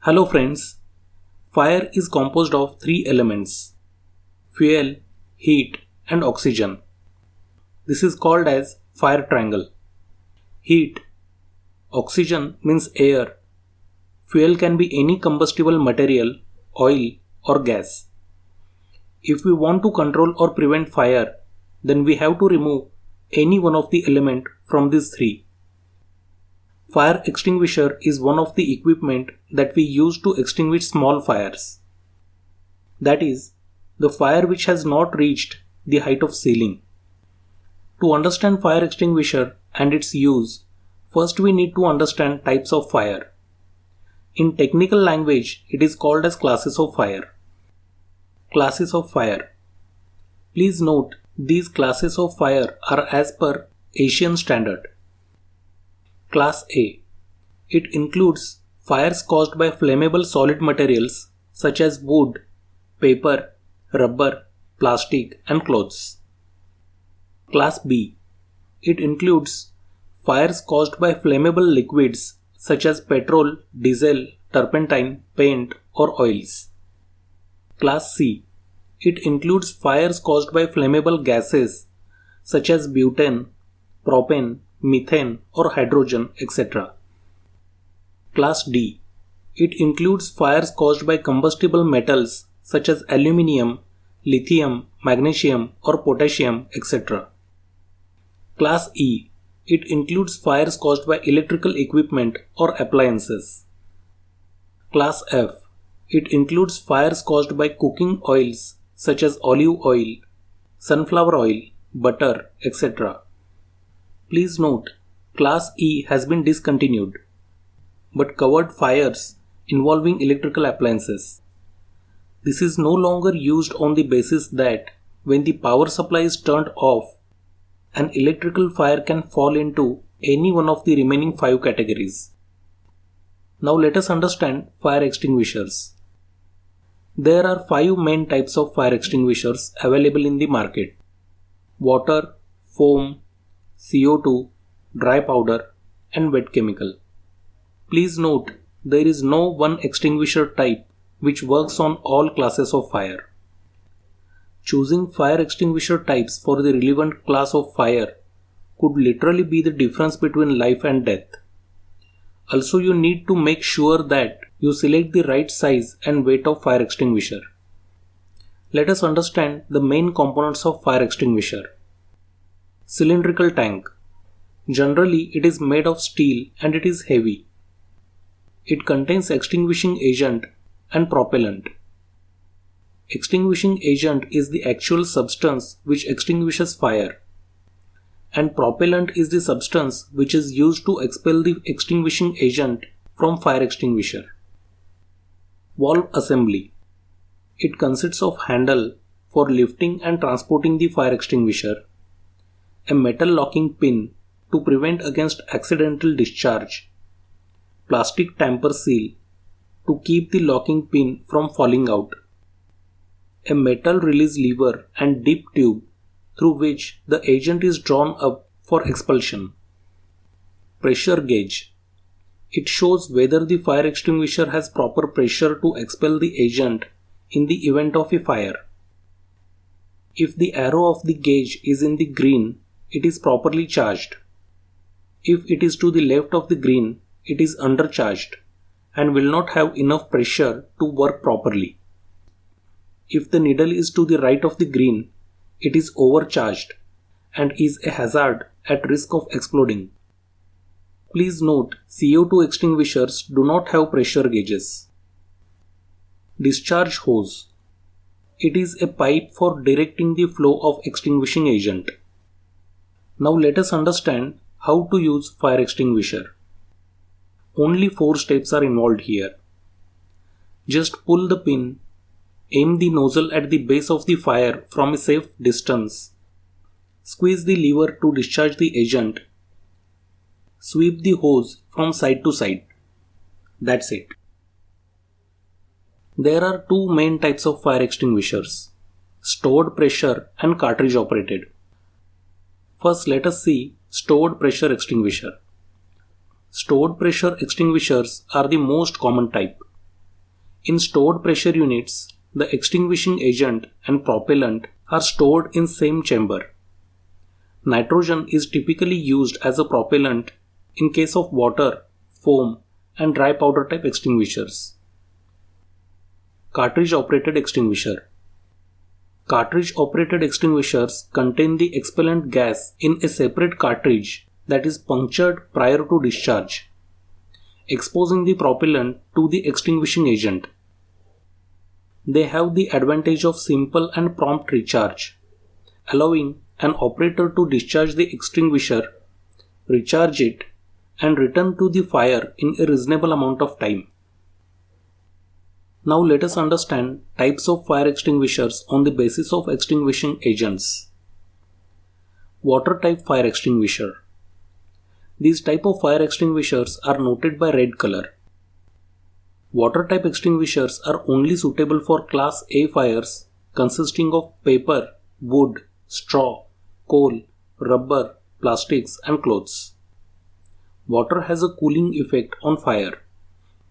Hello friends, fire is composed of three elements: fuel, heat and oxygen. This is called as fire triangle. Heat, oxygen means air. Fuel can be any combustible material, oil or gas. If we want to control or prevent fire, then we have to remove any one of the element from these three. Fire extinguisher is one of the equipment that we use to extinguish small fires. That is, the fire which has not reached the height of ceiling. To understand fire extinguisher and its use, first we need to understand types of fire. In technical language, it is called as classes of fire. Classes of fire. Please note, these classes of fire are as per Asian standard. Class A. It includes fires caused by flammable solid materials such as wood, paper, rubber, plastic and clothes. Class B. It includes fires caused by flammable liquids such as petrol, diesel, turpentine, paint or oils. Class C. It includes fires caused by flammable gases such as butane, propane, methane or hydrogen, etc. Class D. It includes fires caused by combustible metals such as aluminium, lithium, magnesium or potassium, etc. Class E. It includes fires caused by electrical equipment or appliances. Class F. It includes fires caused by cooking oils such as olive oil, sunflower oil, butter, etc. Please note, Class E has been discontinued, but covered fires involving electrical appliances. This is no longer used on the basis that when the power supply is turned off, an electrical fire can fall into any one of the remaining 5 categories. Now let us understand fire extinguishers. There are 5 main types of fire extinguishers available in the market: water, foam, CO2, dry powder and wet chemical. Please note, there is no one extinguisher type which works on all classes of fire. Choosing fire extinguisher types for the relevant class of fire could literally be the difference between life and death. Also, you need to make sure that you select the right size and weight of fire extinguisher. Let us understand the main components of fire extinguisher. Cylindrical tank. Generally, it is made of steel and it is heavy. It contains extinguishing agent and propellant. Extinguishing agent is the actual substance which extinguishes fire, and propellant is the substance which is used to expel the extinguishing agent from fire extinguisher. Valve assembly. It consists of handle for lifting and transporting the fire extinguisher, a metal locking pin to prevent against accidental discharge, plastic tamper seal to keep the locking pin from falling out, a metal release lever and dip tube through which the agent is drawn up for expulsion. Pressure gauge. It shows whether the fire extinguisher has proper pressure to expel the agent in the event of a fire. If the arrow of the gauge is in the green, it is properly charged. If it is to the left of the green, it is undercharged and will not have enough pressure to work properly. If the needle is to the right of the green, it is overcharged and is a hazard at risk of exploding. Please note, CO2 extinguishers do not have pressure gauges. Discharge hose. It is a pipe for directing the flow of extinguishing agent. Now let us understand how to use fire extinguisher. Only 4 steps are involved here. Just pull the pin, aim the nozzle at the base of the fire from a safe distance, squeeze the lever to discharge the agent, sweep the hose from side to side. That's it. There are 2 main types of fire extinguishers: stored pressure and cartridge operated. First, let us see stored pressure extinguisher. Stored pressure extinguishers are the most common type. In stored pressure units, the extinguishing agent and propellant are stored in same chamber. Nitrogen is typically used as a propellant in case of water, foam, and dry powder type extinguishers. Cartridge operated extinguisher. Cartridge operated extinguishers contain the expellent gas in a separate cartridge that is punctured prior to discharge, exposing the propellant to the extinguishing agent. They have the advantage of simple and prompt recharge, allowing an operator to discharge the extinguisher, recharge it, and return to the fire in a reasonable amount of time. Now let us understand types of fire extinguishers on the basis of extinguishing agents. Water type fire extinguisher. These type of fire extinguishers are noted by red color. Water type extinguishers are only suitable for class A fires consisting of paper, wood, straw, coal, rubber, plastics, and clothes. Water has a cooling effect on fire.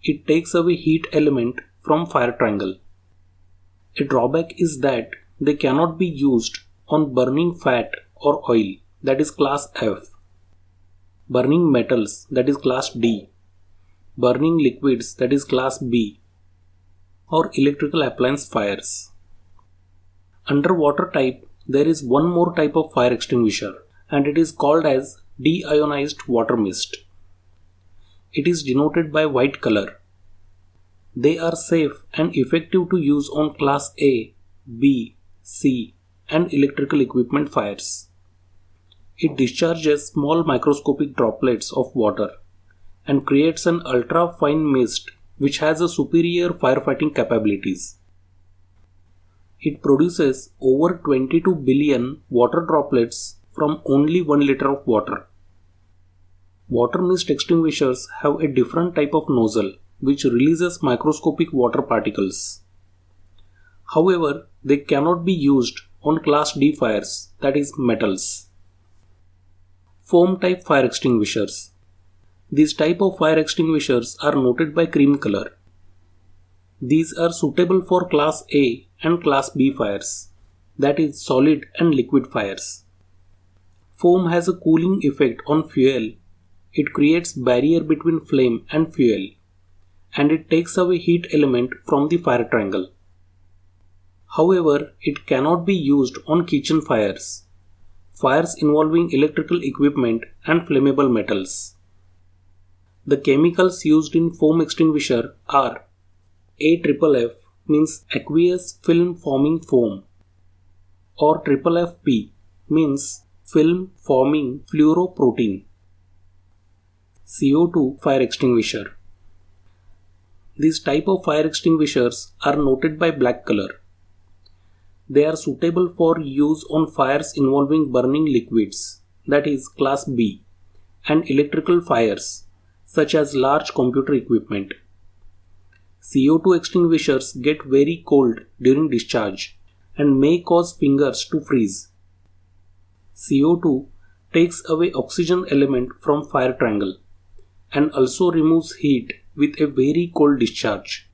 It takes away heat element from fire triangle. A drawback is that they cannot be used on burning fat or oil, that is class F, burning metals, that is class D, burning liquids, that is class B, or electrical appliance fires. Under water type, there is one more type of fire extinguisher, and it is called as deionized water mist. It is denoted by white color. They are safe and effective to use on class A, B, C, and electrical equipment fires. It discharges small microscopic droplets of water and creates an ultra-fine mist which has a superior firefighting capabilities. It produces over 22 billion water droplets from only 1 liter of water. Water mist extinguishers have a different type of nozzle which releases microscopic water particles. However, they cannot be used on class D fires, that is metals. Foam type fire extinguishers. These type of fire extinguishers are noted by cream color. These are suitable for class A and class B fires, that is solid and liquid fires. Foam has a cooling effect on fuel. It creates barrier between flame and fuel, and it takes away heat element from the fire triangle. However, it cannot be used on kitchen fires, fires involving electrical equipment and flammable metals. The chemicals used in foam extinguisher are AFFF, means aqueous film forming foam, or FFP, means film forming fluoroprotein. CO2 fire extinguisher. These type of fire extinguishers are noted by black color. They are suitable for use on fires involving burning liquids, that is class B, and electrical fires, such as large computer equipment. CO2 extinguishers get very cold during discharge and may cause fingers to freeze. CO2 takes away oxygen element from fire triangle and also removes heat with a very cold discharge.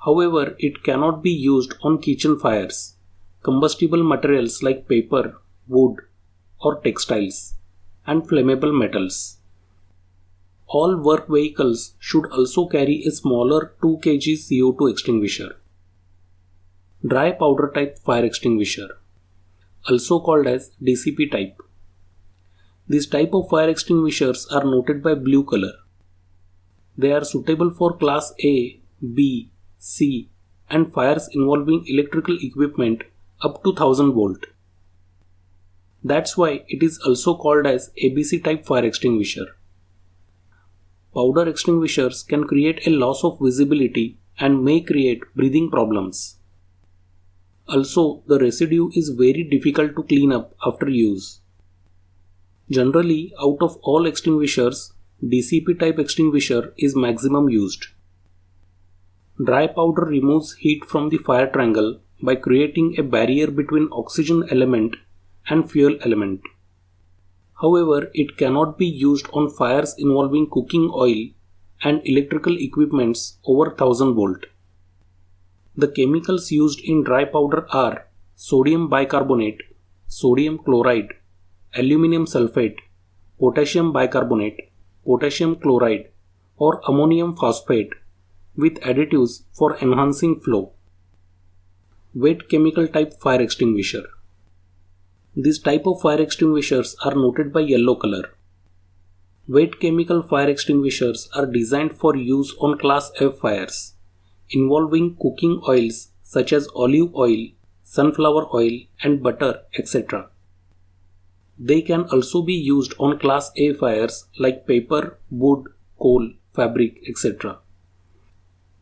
However, it cannot be used on kitchen fires, combustible materials like paper, wood, or textiles, and flammable metals. All work vehicles should also carry a smaller 2 kg CO2 extinguisher. Dry powder type fire extinguisher, also called as DCP type. These type of fire extinguishers are noted by blue color. They are suitable for class A, B, C, and fires involving electrical equipment up to 1000 volt. That's why it is also called as ABC type fire extinguisher. Powder extinguishers can create a loss of visibility and may create breathing problems. Also, the residue is very difficult to clean up after use. Generally, out of all extinguishers, DCP type extinguisher is maximum used. Dry powder removes heat from the fire triangle by creating a barrier between oxygen element and fuel element. However, it cannot be used on fires involving cooking oil and electrical equipments over 1000 volt. The chemicals used in dry powder are sodium bicarbonate, sodium chloride, aluminium sulfate, potassium bicarbonate, potassium chloride, or ammonium phosphate with additives for enhancing flow. Wet chemical type fire extinguisher. This type of fire extinguishers are noted by yellow color. Wet chemical fire extinguishers are designed for use on Class F fires involving cooking oils such as olive oil, sunflower oil, and butter, etc. They can also be used on Class A fires like paper, wood, coal, fabric, etc.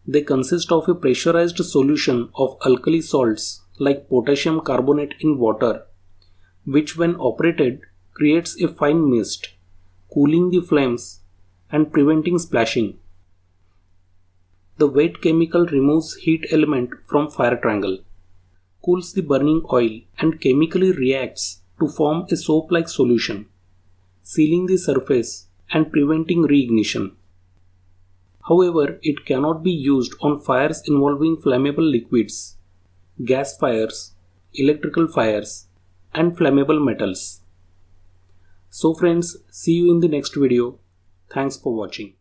They consist of a pressurized solution of alkali salts like potassium carbonate in water, which when operated creates a fine mist, cooling the flames and preventing splashing. The wet chemical removes heat element from fire triangle, cools the burning oil and chemically reacts to form a soap-like solution, sealing the surface and preventing reignition. However, it cannot be used on fires involving flammable liquids, gas fires, electrical fires, and flammable metals. So friends, see you in the next video. Thanks for watching.